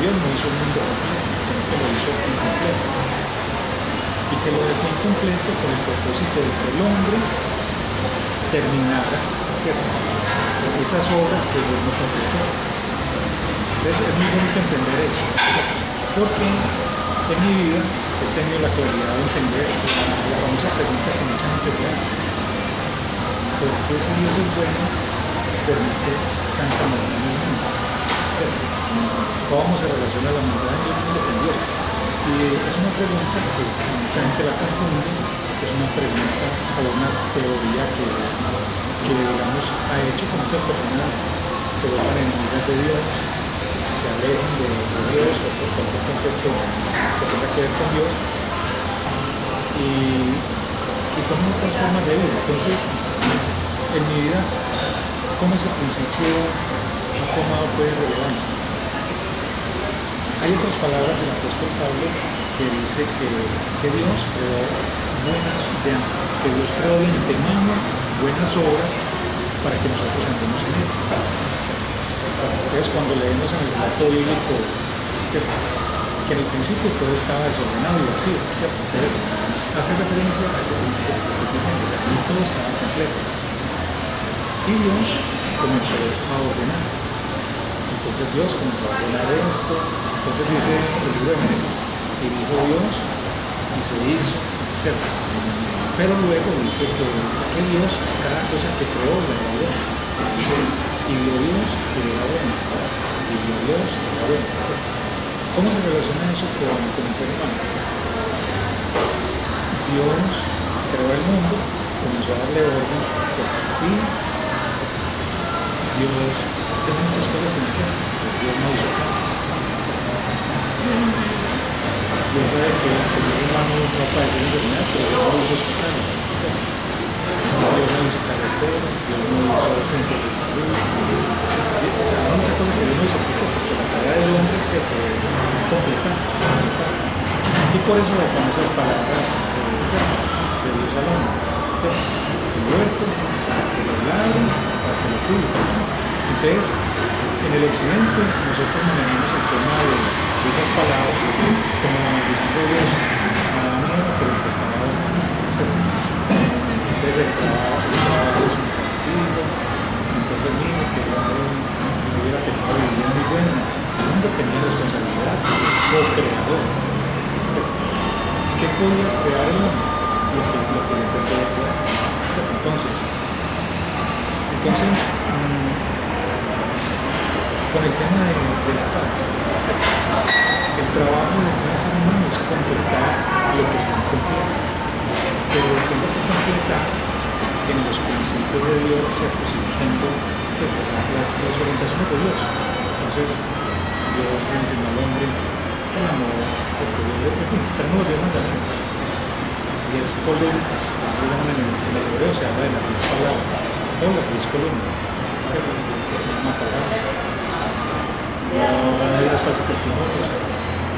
Dios no hizo el mundo completo, sino que lo hizo incompleto. Y que lo dejó incompleto con el propósito de que el hombre terminara, ¿cierto?, esas obras que Dios no completó. Entonces es muy bonito entender eso, porque en mi vida he tenido la claridad de entender la famosa pregunta que mucha gente se hace: ¿por qué si Dios es bueno permite tanta maldad en el mundo? ¿Cómo se relaciona la maldad en el mundo con Dios? Y es una pregunta que mucha gente la confunde, es una pregunta o una teoría que digamos ha hecho que muchas personas se vuelvan enemigas de Dios, se alejen de Dios o por cualquier concepto que tenga que ver con Dios y tomen otras formas de vida. Entonces, en mi vida, ¿cómo ese principio ha tomado pues relevancia? Hay otras palabras del apóstol Pablo que dice que Dios creó que Dios creó de antemano buenas obras para que nosotros andemos en él. Entonces, cuando leemos en el relato bíblico que en el principio todo estaba desordenado y vacío, entonces hace referencia a ese principio que estoy diciendo, o sea, no todo estaba completo. Y Dios comenzó a ordenar. Entonces Dios comenzó a ordenar esto. Entonces dice el libro de Génesis, y dijo Dios, y se hizo, ¿cierto? Pero luego dice que Dios, cada cosa que creó, le agradó. Y vio Dios que era bueno. Y vio Dios que era bueno. ¿Cómo se relaciona eso con el ser humano? Dios creó el mundo, comenzó a darle orden, y Dios tiene muchas cosas sin hacer. Dios no hizo casas. Dios sabe que el ser humano no padeció enfermedades, pero Dios no hizo hospitales. Dios no hizo carreteras, Dios no hizo centros de salud. O sea, hay muchas cosas que Dios no hizo, porque la tarea del hombre se puede completar. Y por eso las famosas palabras de Dios al hombre, el huerto, para que lo labre, para que lo cuide. Entonces, en el occidente nosotros manejamos el tema de esas palabras como diciendo Dios, pero el pecado, entonces el trabajo es un castigo. Entonces mira que el hombre, si no hubiera pecado, vivía muy bueno. El hombre tenía responsabilidad, es el co-creador. ¿Qué podía crear el hombre? Lo que le podía crear. Entonces, con el tema de la paz, el trabajo de cada ser humano es completar lo que está completo, pero lo tengo que completar en los principios de Dios, ¿cierto? Siguiendo las orientaciones de Dios. Entonces, Dios le enseñó al hombre el amor, tenemos los 10 mandamientos, 10 columnas, así se llaman en el hebreo, se habla de las 10 palabras, o las 10 columnas. No matarás, no dirás falso testimonio.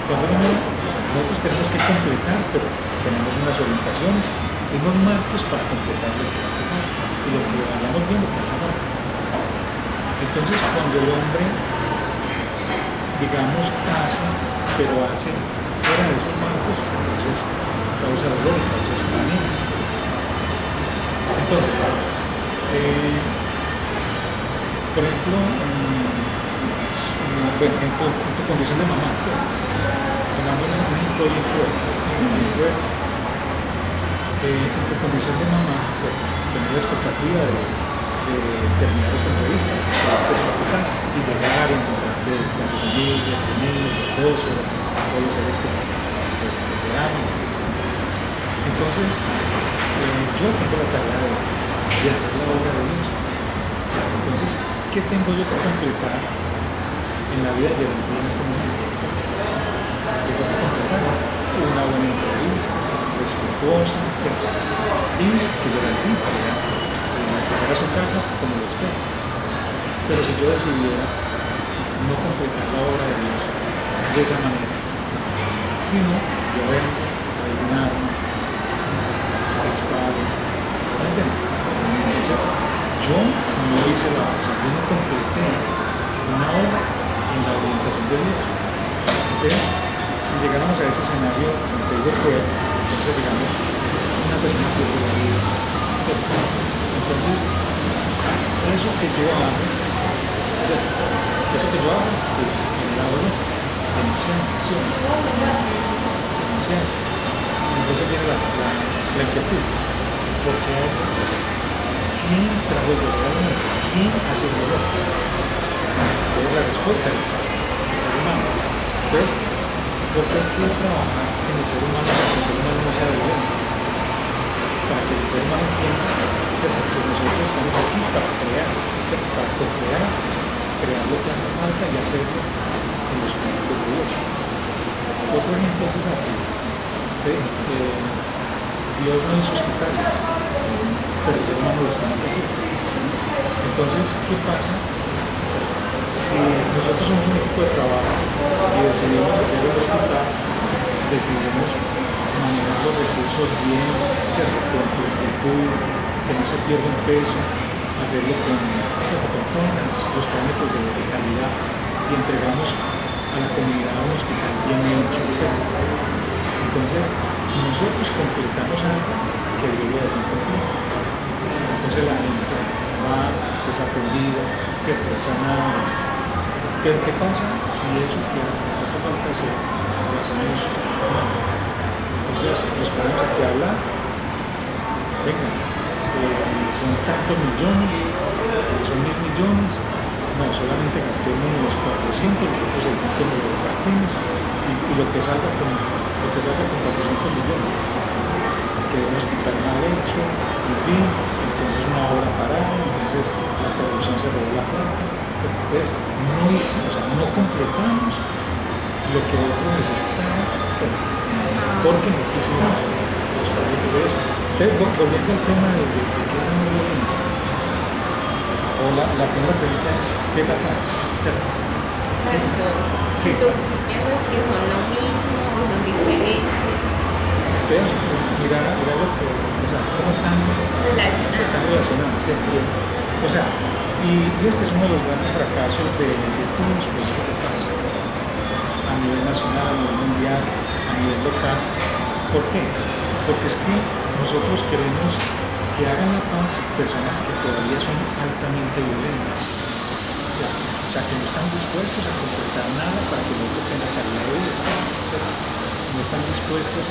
Nosotros tenemos que completar, pero tenemos unas orientaciones y unos marcos para completar lo que hace mal y lo que vayamos bien, lo que hace mal. Entonces, cuando el hombre, digamos, hace, pero hace fuera de esos marcos, entonces causa dolor y causa sufrimiento. Entonces, por ejemplo, en tu condición de mamá, ¿sí? Tomando un ejemplo bien cruel, en tu condición de mamá, pues, tener la expectativa de terminar esta entrevista y llegar y encontrarte con tu familia, tu niño, tu esposo, todos los seres que te aman. Entonces, yo tengo la tarea de hacer la obra de Dios. Entonces, ¿qué tengo yo que completar en la vida de Geraldine en este momento? Tengo que completar una buena entrevista, respetuosa, ¿cierto? Y que Geraldine pueda llegar a su casa como lo espero. Pero si yo decidiera no completar la obra de Dios de esa manera, sino yo vengo a un arma, disparo, entonces yo no hice la obra, yo no completé una obra en la orientación de Dios. Entonces, si llegáramos a ese escenario de cruel, entonces digamos, una persona pierde la vida. Entonces, eso que yo hago, eso que yo hago, pues el lado demasiado, ¿sí? Demasiado. Entonces viene la inquietud. Porque ¿quién trajo el dolor? ¿Quién hace el dolor? Entonces la respuesta es el ser humano. Entonces, ¿por qué hay que trabajar en el ser humano para que el ser humano no sea violento? Para que el ser humano entienda, ¿cierto? Que nosotros estamos aquí para crear, ¿cierto? Para co-crear, crear lo que hace falta y hacerlo en los principios de Dios. Otro ejemplo es rápido. Dios no hizo hospitales, pero el ser humano lo está haciendo. Entonces, ¿qué pasa? Si nosotros somos un equipo de trabajo y decidimos hacer el hospital, decidimos manejar los recursos bien, ¿cierto? Con pulcritud, que no se pierda un peso, hacerlo con todos los parámetros de calidad y entregamos a la comunidad un hospital bien hecho, ¿cierto? Entonces, nosotros completamos algo que Dios lo dejó completo. Entonces la gente va desatendida, ¿cierto? Sanada. Pero ¿qué pasa si eso que hace falta hacer lo hacemos mal? Entonces nos ponemos aquí a hablar. Venga, son tantos millones, son 1.000 millones. No, solamente gastemos los 400, los otros 600 nos los repartimos y lo que salga con 400 millones. Que un hospital mal hecho, en fin, entonces una obra parada, entonces la corrupción se robó la plata. Entonces no completamos lo que otros necesitaban, porque no quisimos los parámetros de eso. Entonces, volviendo al tema de qué es la violencia, o la primera pregunta es, ¿qué es la paz? Sí. ¿Tú piensas que son lo mismo o son diferentes? Entonces, mira lo que, o sea, cómo están relacionados, ¿cierto? O sea, y este es uno de los grandes fracasos de todos los procesos de paz, a nivel nacional, a nivel mundial, a nivel local. ¿Por qué? Porque es que nosotros queremos que hagan la paz personas que todavía son altamente violentas. O sea, que no están dispuestos a completar nada para que el otro tenga calidad de vida. No están dispuestos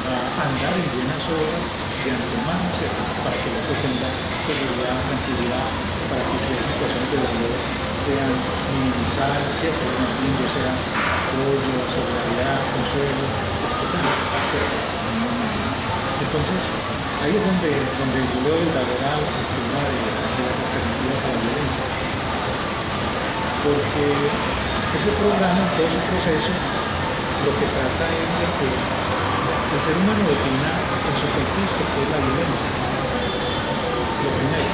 a andar en buenas obras de antemano, ¿cierto? Para que el otro tenga seguridad, tranquilidad, para que ciertas situaciones de dolor sean minimizadas, ¿cierto? Más bien sea apoyo, solidaridad, consuelo, esperanza, ¿cierto? Entonces, ahí es donde yo le doy el valor al tema de las alternativas a la violencia. Porque ese programa, todo ese proceso, lo que trata es de que el ser humano defina en su contexto qué es la violencia. Lo primero,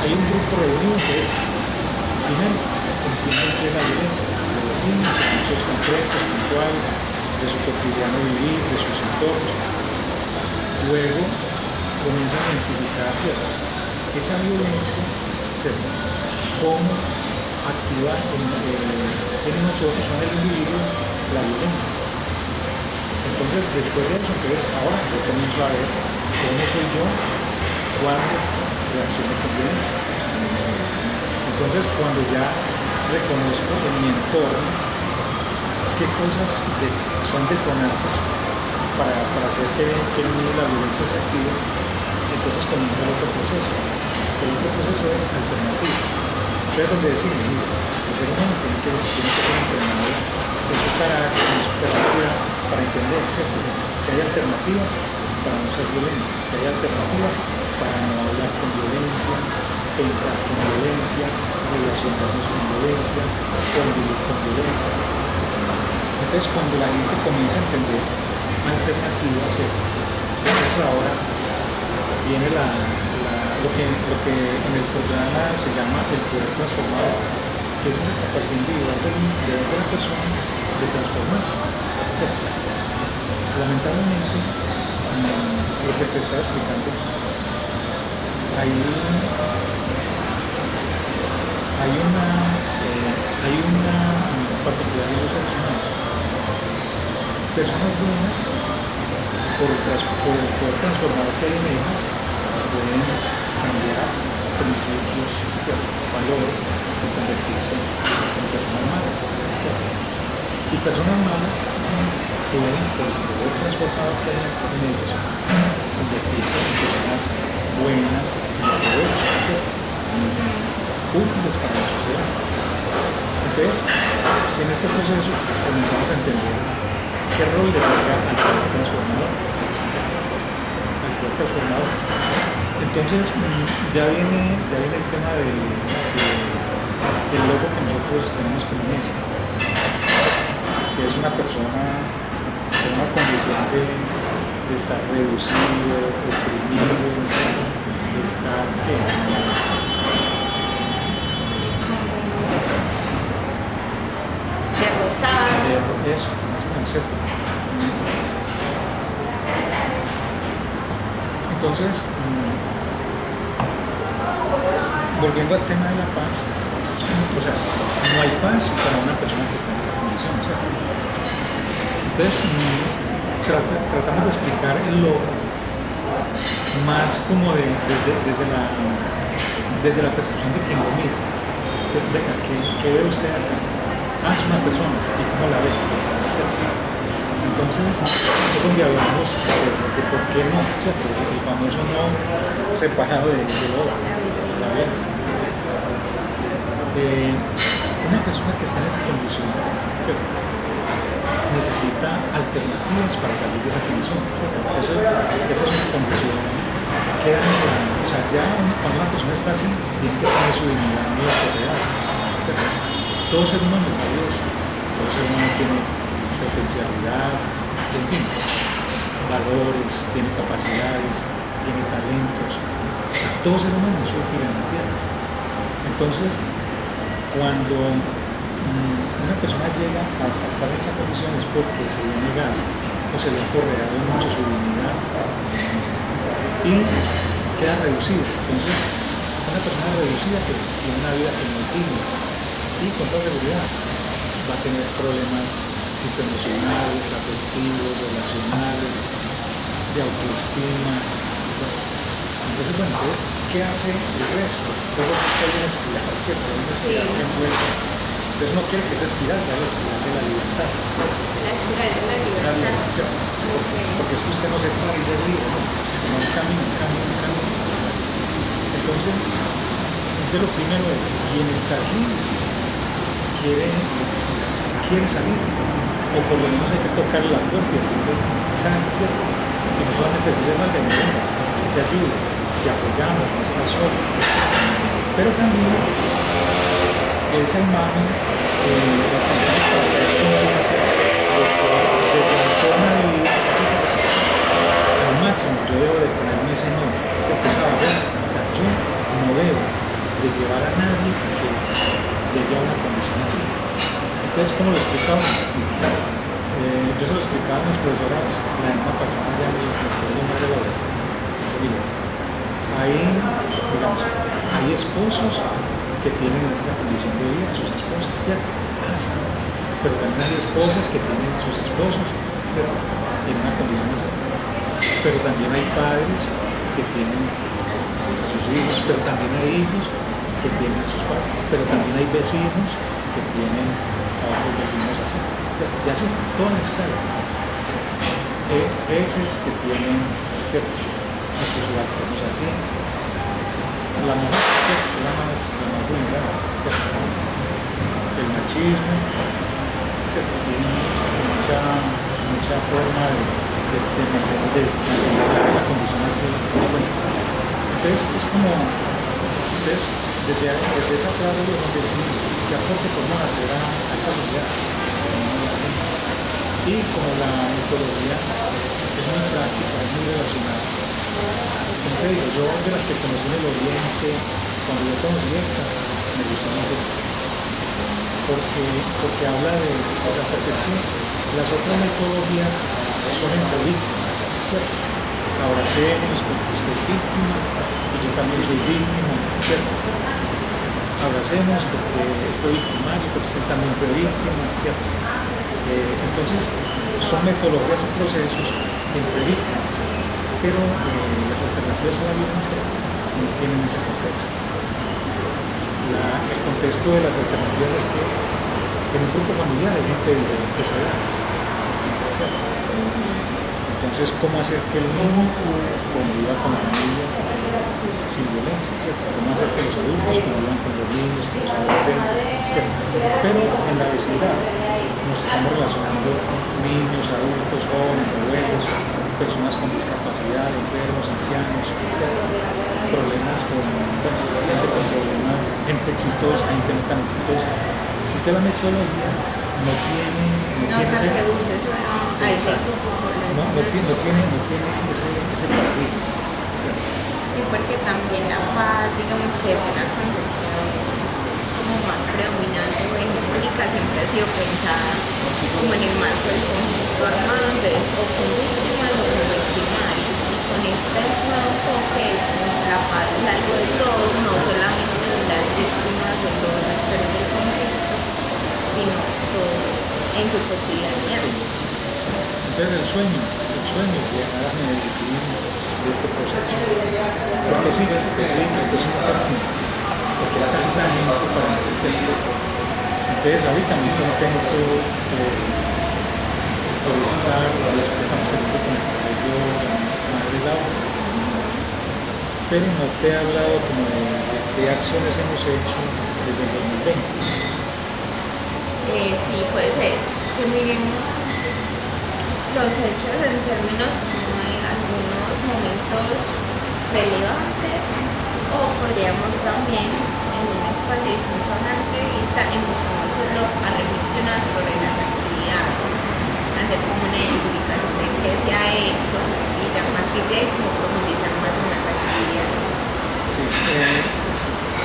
hay un grupo reunido que es, primero, entienden qué es la violencia, lo definen en hechos concretos, puntuales, de su cotidiano vivir, de sus entornos. Luego comienzan a identificar, ¿cierto?, esa violencia, ¿cierto?, cómo activar en nosotros, en el individuo, la violencia. Entonces, después de eso, ahora yo comienzo a ver cómo soy yo cuando reacciono con violencia. Entonces, cuando ya reconozco en mi entorno qué cosas son detonantes para hacer que en mí la violencia se active, entonces comienza el otro proceso. El otro proceso es alternativo. Entonces, donde decimos, mira, el ser humano tiene que ser entrenado en su carácter, en su personalidad, para entender, ¿cierto?, que hay alternativas para no ser violento, que hay alternativas para no hablar con violencia, pensar con violencia, relacionarnos con violencia, convivir con violencia. Entonces, cuando la gente comienza a entender alternativas, ¿cierto?, entonces ahora viene lo que en el programa se llama el poder transformador, que es esa capacidad individual de otra persona de transformarse, ¿cierto? Lamentablemente, lo que te estaba explicando, hay una particularidad de los seres humanos, personas buenas, por el poder transformador que hay en ellas, pueden cambiar principios, ¿cierto? Valores y convertirse en personas malas, ¿cierto? Y personas malas pueden, por el poder transformador que hay en ellos, convertirse en personas buenas y de provecho, ¿cierto? Útiles para la sociedad. Entonces, en este proceso comenzamos a entender qué rol le toca al poder transformador. Entonces, ya viene el tema del logo que nosotros tenemos como mesa, que es una persona con una condición de estar reducido, oprimido, de estar derrotado. Eso, más o menos, ¿cierto? Entonces, volviendo al tema de la paz, o sea, no hay paz para una persona que está en esa condición, ¿cierto? Entonces, tratamos de explicar el logo más como desde la percepción de quien lo mira. Entonces, venga, ¿qué ve usted acá? Ah, es una persona, ¿y cómo la ve? ¿Cierto? Entonces, es donde hablamos de por qué no, ¿cierto? El famoso no separado de lo otro, la violencia. Una persona que está en esa condición, ¿cierto? Necesita alternativas para salir de esa condición, ¿cierto? Esa es una condición que da o sea, ya cuando una persona está así, tiene que tener su dignidad muy apropiada, ¿cierto? Todo ser humano es valioso, todo ser humano tiene potencialidad, en fin, valores, tiene capacidades, tiene talentos. Todo ser humano es útil en la tierra. Entonces, cuando una persona llega a estar en esa condición es porque se le ha negado o se le ha correado mucho su dignidad y queda reducido. Entonces, una persona reducida que tiene una vida que no es digna y con toda seguridad va a tener problemas psicoemocionales, afectivos, relacionales, de autoestima. Entonces, bueno, ¿qué hace el resto? Todo eso está bien explicado, ¿cierto? Hay una explicación buena. Entonces no quiere que esa espiral sea la espiral de la libertad. La espiral de la libertad. ¿Cierto? Porque es que usted no se para y es libre, ¿no? Es como un camino. Entonces, lo primero es, quien está así quiere salir, o por lo menos hay que tocar la puerta y decirle, sale, ¿cierto? Y no solamente decirle salga, no, yo te ayudo, te apoyamos, no estás solo. Pero también esa imagen la pensamos para tener conciencia de que desde mi forma de vida al máximo yo debo de ponerme ese nombre, ¿cierto? Esa barrera. O sea, yo no debo de llevar a nadie a que llegue a una condición así. Entonces, ¿cómo lo explicaba? Yo se lo explicaba a mis profesoras la semana pasada, ya me recuerdo el nombre de la familia. Ahí, digamos, hay esposos que tienen esa condición de vida, sus esposas, ¿cierto? Sí. Pero también hay esposas que tienen sus esposos, ¿cierto? En una condición así. Pero también hay padres que tienen sus hijos, pero también hay hijos que tienen sus padres, pero también hay vecinos que tienen a otros vecinos así, ¿cierto? Y así, toda la escala. Jefes que tienen, ¿cierto?, a sus subalternos así. La mujer, ¿cierto?, es la más vulnerable, ¿cierto? El machismo, ¿cierto?, tiene mucha forma de mantener la condición así. Bueno, entonces es como, desde esa frase de donde que aporte podemos hacer a esta sociedad. Y como la mitología es muy práctica, es muy relacionada. Entonces digo, yo de las que conocí en el Oriente, cuando yo conocí esta, me gustó mucho. Porque habla de, o sea, porque es que las otras metodologías son entre víctimas, ¿cierto? Abracémonos porque usted es víctima y yo también soy víctima, ¿cierto? Abracémonos porque estoy victimario, pero usted también fue víctima, ¿cierto? Entonces, son metodologías y procesos entre víctimas, pero las alternativas a la violencia no tienen ese contexto. El contexto de las alternativas es que en un grupo familiar hay gente de diferentes edades. Entonces, ¿cómo hacer que el niño conviva con la familia sin violencia? ¿Cierto? ¿Cómo hacer que los adultos convivan con los niños, con los adolescentes? Pero en la vecindad nos estamos relacionando niños, adultos, jóvenes, abuelos, personas con discapacidad, enfermos, ancianos, problemas con gente con problemas, gente exitosa, gente no tan exitosa. Entonces la metodología no tiene ese paradigma. Y porque también la paz, digamos que es una concepción como más predominante o hegemónica, siempre ha sido pensada como en el marco del conflicto armado, entonces, o con víctimas o con victimarios. Y con este nuevo enfoque, la paz es algo de todos, no solamente de las víctimas o de los actores del conflicto, sino todo en su cotidianidad. Entonces el sueño es llegar a Medellín de este proceso. Porque sí, es un camino, porque era tanta gente para enriquecer. Entonces ahorita mismo no tengo todo por estar, por eso que estamos teniendo con el colegio Madre Laura. Pero no te he hablado como de acciones hemos hecho desde el 2020. Sí, puede ser que miremos los hechos en términos como de algunos momentos relevantes, o podríamos también en un espacio distinto a una entrevista empezar solo a reflexionar sobre las actividades, hacer como una identificación de qué se ha hecho y a partir de ahí como profundizar más en las actividades. Sí,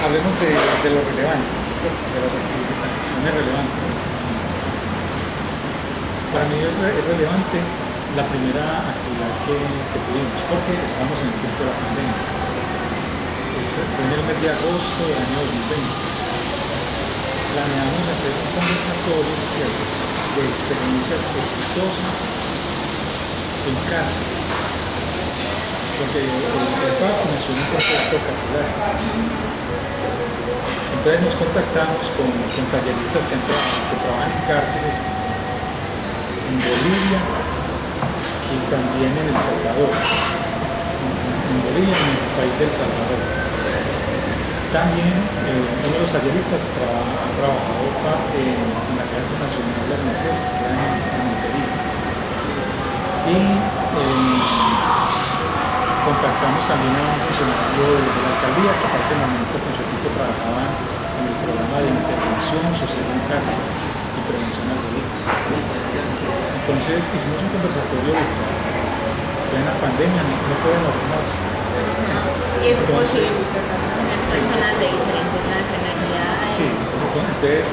hablemos de lo relevante, de las acciones relevantes. Para mí es relevante la primera actividad que tuvimos, porque estamos en el tiempo de la pandemia. Fue en el mes de agosto del año 2020. Planeamos hacer un conversatorio de experiencias exitosas en cárceles, porque el PAC comenzó en un contexto carcelario. Entonces nos contactamos con talleristas que trabajan en cárceles en Bolivia y también en El Salvador. En Bolivia y en el país del Salvador. También uno de los talleristas ha trabajado en la Cárcel Nacional de las Mercedes, que queda en Montería. Y contactamos también a un funcionario de la alcaldía que para ese momento con su equipo trabajaba en el programa de intervención social en cárceles y prevención al delito. Entonces hicimos un conversatorio en la pandemia, no podemos hacer más. Y es posible tener personas de diferentes nacionalidades. Sí, entonces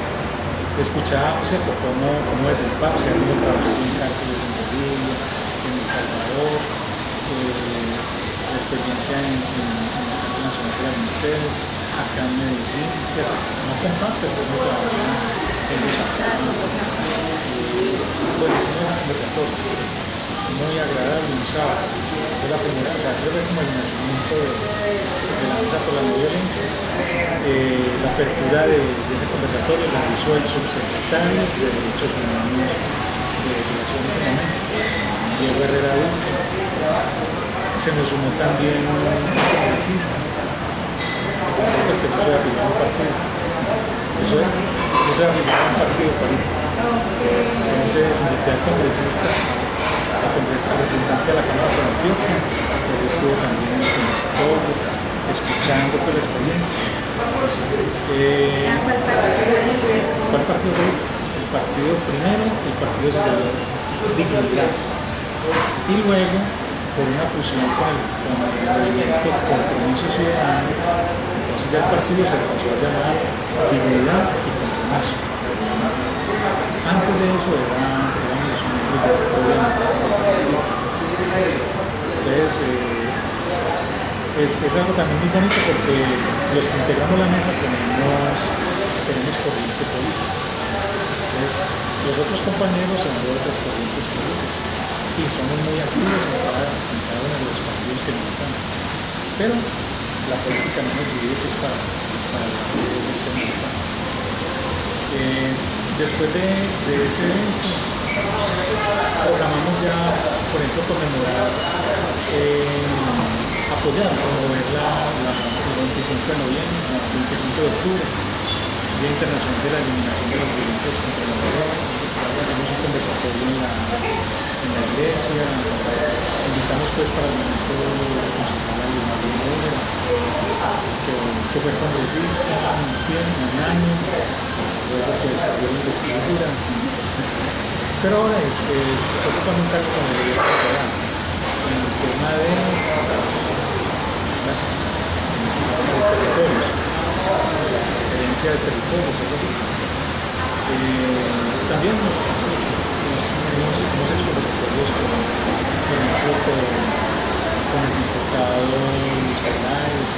escuchábamos cómo desde el PAP se ha ido trabajando en cárceles en Bolivia, en El Salvador, la experiencia en la Nacional de las Mercedes, acá en Medellín, no con PAP, pero muy trabajando en bueno, es una conversación muy agradable, un sábado. Fue la primera, creo que es como el nacimiento de la lucha por la no violencia. La apertura de ese conversatorio la hizo el subsecretario de Derechos Humanos de Relación en ese momento, Diego Herrera Duque. Se nos sumó también un congresista, pues que no soy afiliado a un partido. Yo soy afiliado a un partido político. Entonces invité al congresista, representante de la Cámara de Antioquia, él estuvo también en el conversatorio, escuchando toda la experiencia. ¿Cuál partido fue? El partido primero, el partido superior, Dignidad. Y luego, por una fusión con el movimiento Compromiso Ciudadano, entonces ya el partido se pasó a llamar Dignidad y Compromiso. Antes de eso éramos un grupo de problemas. Entonces, es algo también muy bonito porque los que integramos la mesa tenemos corriente política. Entonces, los otros compañeros son de otras corrientes políticas. sí, somos muy activos en cada uno de los partidos que militamos, pero la política no nos divide que es para la elección militar. Después de ese evento, programamos ya, por ejemplo, conmemorar, apoyar, promover el 25 de noviembre, el 25 de octubre, Día Internacional de la Eliminación de las Violencias contra la Mujer. Hacemos un conversatorio en la iglesia, invitamos pues para el momento principal a Luis María Mora, que fue congresista un año, luego pues perdió la investidura, pero ahora está ocupando un cargo como delegado federal en el tema de territorios, gerencia de territorios, algo así. También hemos hecho conversatorios por ejemplo, con el diputado Luis Fernández.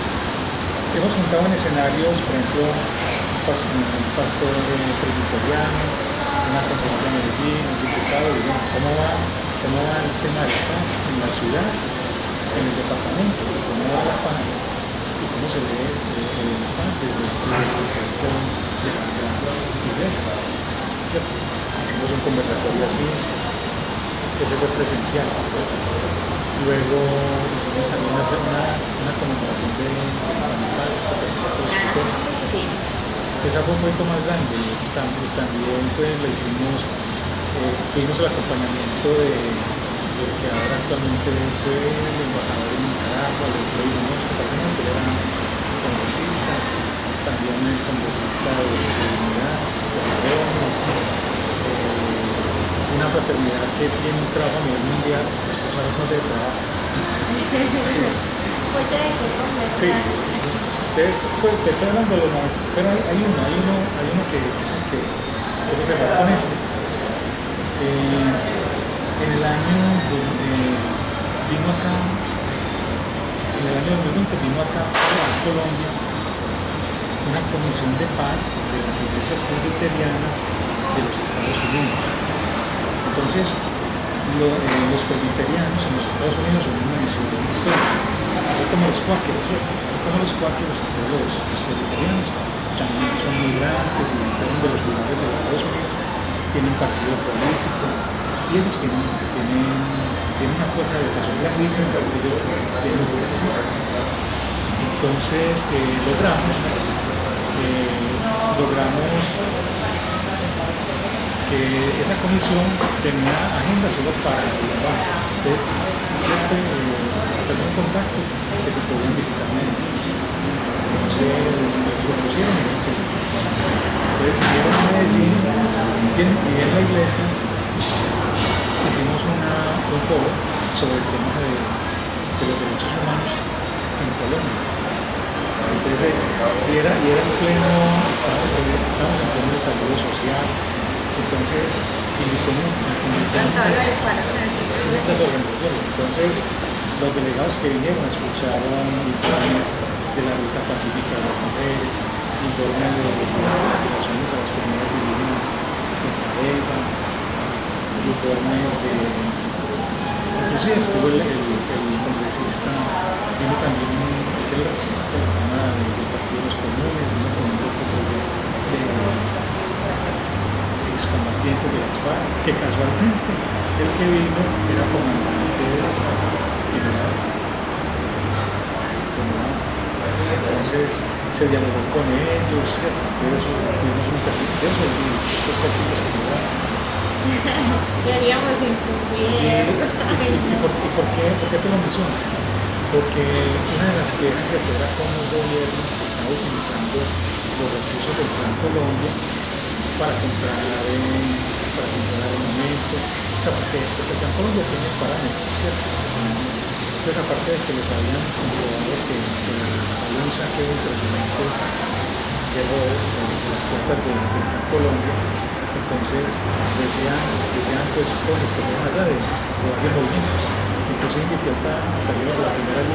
Hemos juntado en escenarios, por ejemplo, un pastor presbiteriano, una consejera de Medellín, un diputado, y bueno, ¿cómo va el tema de la paz en la ciudad, en el departamento? ¿Cómo va la paz? ¿Y cómo se ve la paz desde el contexto de las grandes iglesias? Hicimos un conversatorio así, ese fue presencial. Luego hicimos también una conmemoración de Paz, esa fue un poquito más grande. También pues le hicimos, tuvimos el acompañamiento del que ahora actualmente es el embajador de Nicaragua, el Rey Muñoz, que él era congresista, también el congresista de Unidad, una fraternidad que tiene un trabajo a nivel mundial, las cosas no de trabajo. Sí. Entonces, pues, te estoy hablando de uno, pero hay uno que es el que quiero cerrar con este. En el año 2020 vino acá a Colombia una comisión de paz de las iglesias presbiterianas de los Estados Unidos. Entonces, los presbiterianos en los Estados Unidos son una misión histórica, así como los cuáqueros, los presbiterianos también son migrantes y vienen de los lugares de los Estados Unidos, tienen partido político y ellos tienen una fuerza de votación grandísima, parece que tienen un progresista. Entonces logramos que esa comisión tenía agenda solo para el trabajo. Después tener un contacto que se podían visitar Medellín. Entonces les propusieron y que sí. Entonces vinieron a Medellín y en la iglesia hicimos un foro sobre el tema de los derechos humanos en Colombia. Entonces, y era en pleno, estábamos en pleno estallido social. Entonces, invitó muchas organizaciones. Entonces, los delegados que vinieron escucharon informes de la ruta pacífica de las mujeres, informes de las violaciones a las comunidades indígenas en Pareja, informes de... Inclusive estuvo el congresista, vino también el representante de la Cámara del Partido de los Comunes, vino con un grupo de excombatientes de las FARC, que casualmente el que vino era comandante de las FARC, general. Entonces se dialogó con ellos, tuvimos un perfil de eso, estos perfiles que queríamos incluir. ¿Y por qué te lo menciono? Porque una de las quejas que era cómo el gobierno estaba utilizando los recursos del Plan Colombia para comprar armamento. O sea, porque el Plan Colombia tiene parámetros, ¿cierto? Entonces, aparte de que les habían comprobado que había un saqueo impresionante de las cuentas del Plan Colombia, entonces decían pues cosas que no habla de movimientos. Entonces invité hasta la primera línea